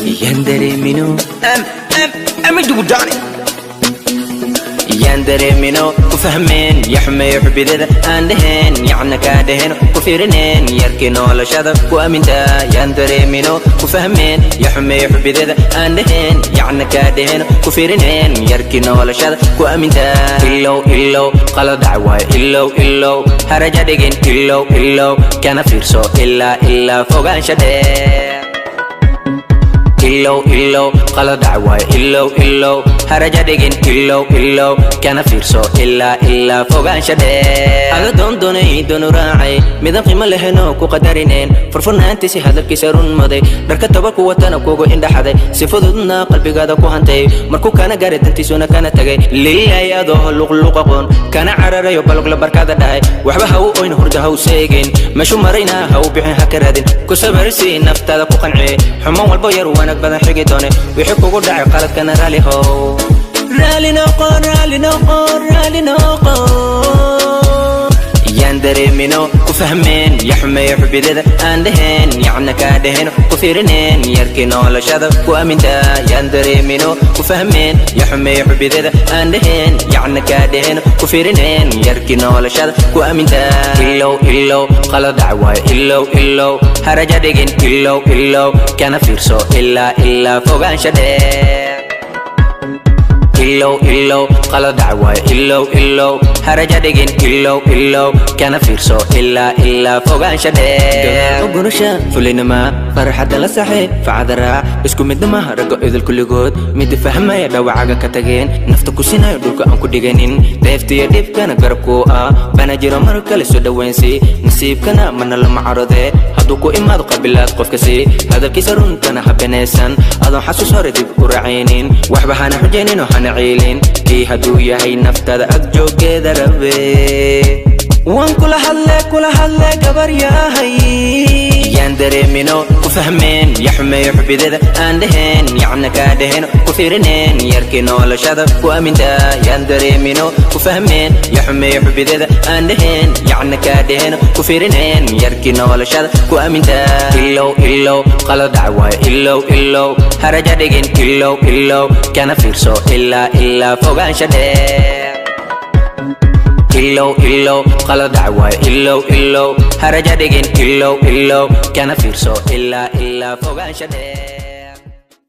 Yandere mino am judani yandere mino kufahmin yahme yuhbidada andehen ya'na kadehen kufirinen yarkino la shada ku aminta yandere mino kufahmin yahme yuhbidada andehen ya'na kadehen kufirinen yarkino la shada ku aminta illo qala da'wa illo haraja digin illo kana firso illa fogan shade illo qala da'wa illo haraja digin illo kana firso illa fogan shade ala donay donu raacay midab qima lehno ku qadarinen furfurnaanti si hadalkiisa run maday dharka tabaku watana kugu indhaxaday si fududna qalbigaada ku hantay markuu kana gaaray dantiisuna kana tagay lillahi adoo luqluqaqoon kana cararayo balog la barkada dhahay waxba ha u oyn hurda ha u seegin mashu marayna ha u bixin ha ka raadin ku sabarsi naftaada ku qanci xumaan walbo yar wanag badan xigi doone wixii kugu dhacay qaladkana raali how رالي نوقو يندري منو كفهمين يحمي يحبذ اندهن يعني كادهن كفيرنين يركنو لشذا كوامنتا يندري منو كفهمين يحمي يحبذ اندهن يعني كادهن كفيرنين يركنو لشذا كوامنتا إلو قال دعوة إلو هرجا ديجن إلو كان فيرسو إلا فوقان شديد illo qala da'wa illo haraja digin illo kana firso illa fogan shade gurusha fulinama farxada la saxay faadara isku midnama rago idil kulligood mid fahmaya dhawacaga ka tageen nafta ku sinayo dhulka aan ku dhiganin deeftiya dhibkana garabku ah bana jiro mar kale soo dhaweynsi nasiibkana mana la macarode haduu ku imaado qabilaad qofka si hadalkiisa runtana habanaysan adoo xasuus hore dib u raacaynin waxba hana xujeenin oo hana عيلين دي هدو يهي نفتاد أجو كده ربي وان كل هلا كبر ياهي يندري منو كفهمين يحمي يحبي ذا اندهن يعني كادهن كفيرنين يركنو لشذا وامن دا يندري منو كفهمين يحمي يحبي ذا اندهن يعني كادهن كفيرنين يركنو لشذا وامن دا إلو قال دعوة إلو هرجا ديجن إلو كان فيرسو إلا فوقان شديد إلو قال دعوة إلو هرجا ديجن إلو كان فيرسو إلا فوقان شديد